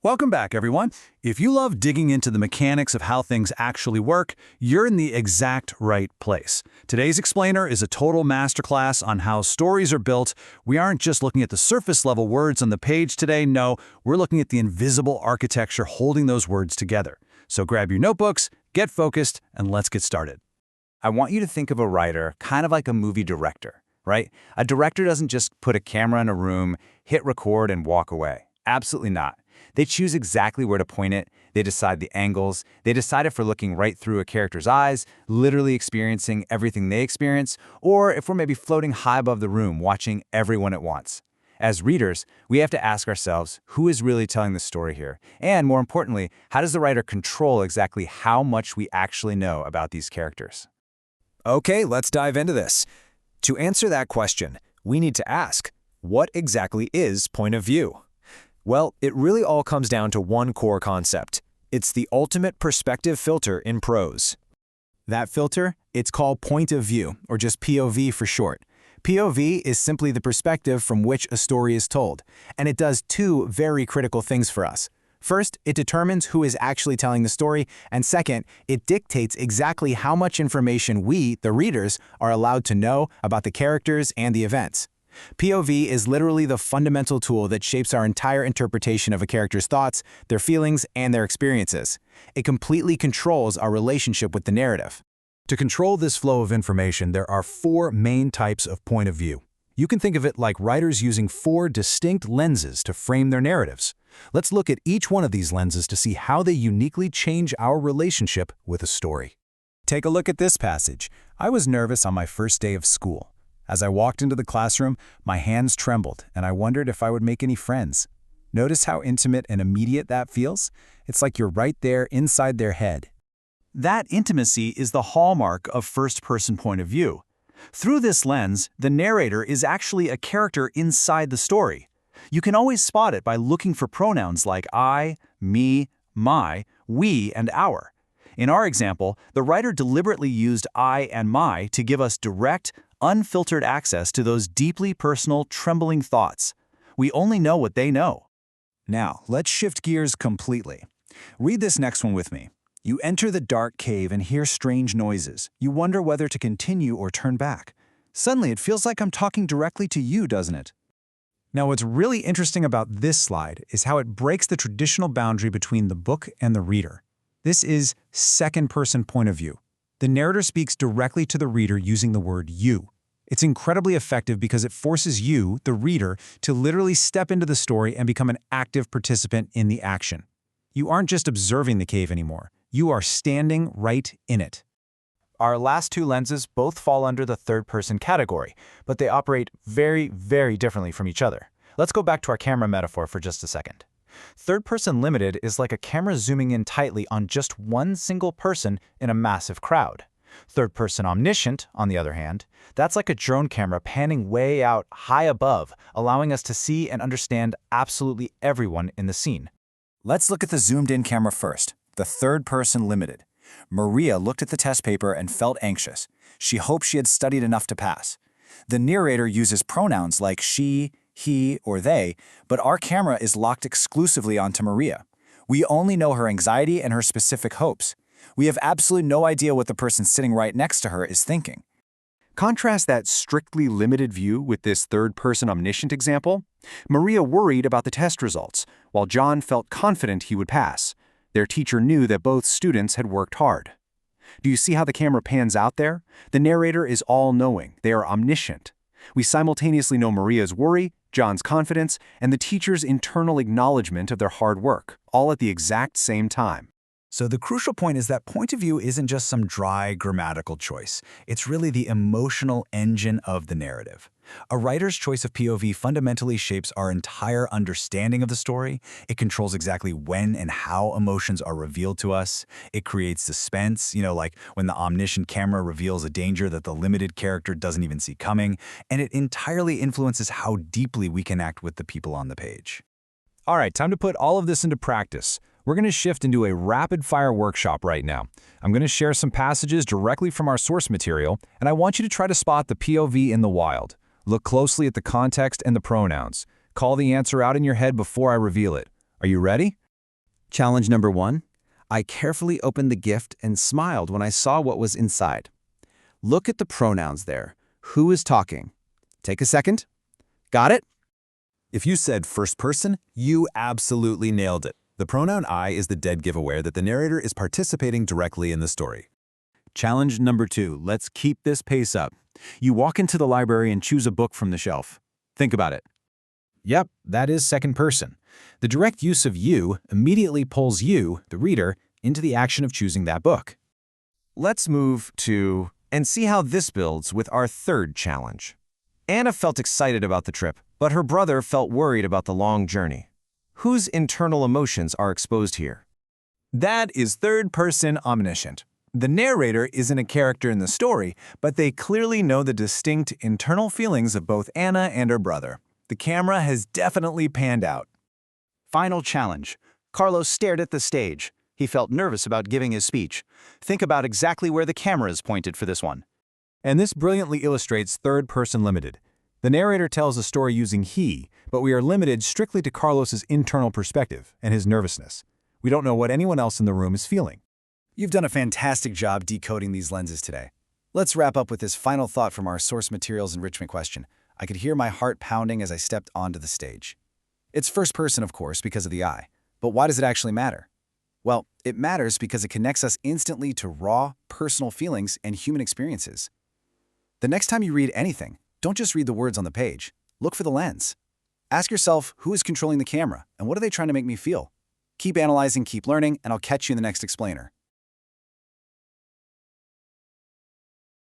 Welcome back, everyone. If you love digging into the mechanics of how things actually work, you're in the exact right place. Today's explainer is a total masterclass on how stories are built. We aren't just looking at the surface-level words on the page today. No, we're looking at the invisible architecture holding those words together. So grab your notebooks, get focused, and let's get started. I want you to think of a writer kind of like a movie director, right? A director doesn't just put a camera in a room, hit record, and walk away. Absolutely not. They choose exactly where to point it, they decide the angles, they decide if we're looking right through a character's eyes, literally experiencing everything they experience, or if we're maybe floating high above the room, watching everyone at once. As readers, we have to ask ourselves, who is really telling the story here? And more importantly, how does the writer control exactly how much we actually know about these characters? Okay, let's dive into this. To answer that question, we need to ask, what exactly is point of view? Well, it really all comes down to one core concept. It's the ultimate perspective filter in prose. That filter, it's called point of view, or just POV for short. POV is simply the perspective from which a story is told, and it does two very critical things for us. First, it determines who is actually telling the story, and second, it dictates exactly how much information we, the readers, are allowed to know about the characters and the events. POV is literally the fundamental tool that shapes our entire interpretation of a character's thoughts, their feelings, and their experiences. It completely controls our relationship with the narrative. To control this flow of information, there are four main types of point of view. You can think of it like writers using four distinct lenses to frame their narratives. Let's look at each one of these lenses to see how they uniquely change our relationship with a story. Take a look at this passage. I was nervous on my first day of school. As I walked into the classroom, my hands trembled, and I wondered if I would make any friends. Notice how intimate and immediate that feels? It's like you're right there inside their head. That intimacy is the hallmark of first-person point of view. Through this lens, the narrator is actually a character inside the story. You can always spot it by looking for pronouns like I, me, my, we, and our. In our example, the writer deliberately used I and my to give us direct, unfiltered access to those deeply personal, trembling thoughts. We only know what they know. Now, let's shift gears completely. Read this next one with me. You enter the dark cave and hear strange noises. You wonder whether to continue or turn back. Suddenly, it feels like I'm talking directly to you, doesn't it? Now, what's really interesting about this slide is how it breaks the traditional boundary between the book and the reader. This is second-person point of view. The narrator speaks directly to the reader using the word you. It's incredibly effective because it forces you, the reader, to literally step into the story and become an active participant in the action. You aren't just observing the cave anymore. You are standing right in it. Our last two lenses both fall under the third-person category, but they operate very, very differently from each other. Let's go back to our camera metaphor for just a second. Third-person limited is like a camera zooming in tightly on just one single person in a massive crowd. Third-person omniscient, on the other hand, that's like a drone camera panning way out high above, allowing us to see and understand absolutely everyone in the scene. Let's look at the zoomed-in camera first, the third-person limited. Maria looked at the test paper and felt anxious. She hoped she had studied enough to pass. The narrator uses pronouns like she, he, or they, but our camera is locked exclusively onto Maria. We only know her anxiety and her specific hopes. We have absolutely no idea what the person sitting right next to her is thinking. Contrast that strictly limited view with this third-person omniscient example. Maria worried about the test results, while John felt confident he would pass. Their teacher knew that both students had worked hard. Do you see how the camera pans out there? The narrator is all-knowing. They are omniscient. We simultaneously know Maria's worry, John's confidence, and the teacher's internal acknowledgement of their hard work, all at the exact same time. So the crucial point is that point of view isn't just some dry grammatical choice. It's really the emotional engine of the narrative. A writer's choice of POV fundamentally shapes our entire understanding of the story. It controls exactly when and how emotions are revealed to us. It creates suspense, like when the omniscient camera reveals a danger that the limited character doesn't even see coming. And it entirely influences how deeply we connect with the people on the page. All right, time to put all of this into practice. We're going to shift into a rapid-fire workshop right now. I'm going to share some passages directly from our source material, and I want you to try to spot the POV in the wild. Look closely at the context and the pronouns. Call the answer out in your head before I reveal it. Are you ready? Challenge number 1. I carefully opened the gift and smiled when I saw what was inside. Look at the pronouns there. Who is talking? Take a second. Got it? If you said first person, you absolutely nailed it. The pronoun I is the dead giveaway that the narrator is participating directly in the story. Challenge number 2. Let's keep this pace up. You walk into the library and choose a book from the shelf. Think about it. Yep, that is second person. The direct use of you immediately pulls you, the reader, into the action of choosing that book. Let's move to and see how this builds with our third challenge. Anna felt excited about the trip, but her brother felt worried about the long journey. Whose internal emotions are exposed here? That is third-person omniscient. The narrator isn't a character in the story, but they clearly know the distinct internal feelings of both Anna and her brother. The camera has definitely panned out. Final challenge. Carlos stared at the stage. He felt nervous about giving his speech. Think about exactly where the camera is pointed for this one. And this brilliantly illustrates third-person limited. The narrator tells a story using he, but we are limited strictly to Carlos's internal perspective and his nervousness. We don't know what anyone else in the room is feeling. You've done a fantastic job decoding these lenses today. Let's wrap up with this final thought from our source materials enrichment question. I could hear my heart pounding as I stepped onto the stage. It's first person, of course, because of the I. But why does it actually matter? Well, it matters because it connects us instantly to raw, personal feelings and human experiences. The next time you read anything, don't just read the words on the page. Look for the lens. Ask yourself, who is controlling the camera, and what are they trying to make me feel? Keep analyzing, keep learning, and I'll catch you in the next explainer.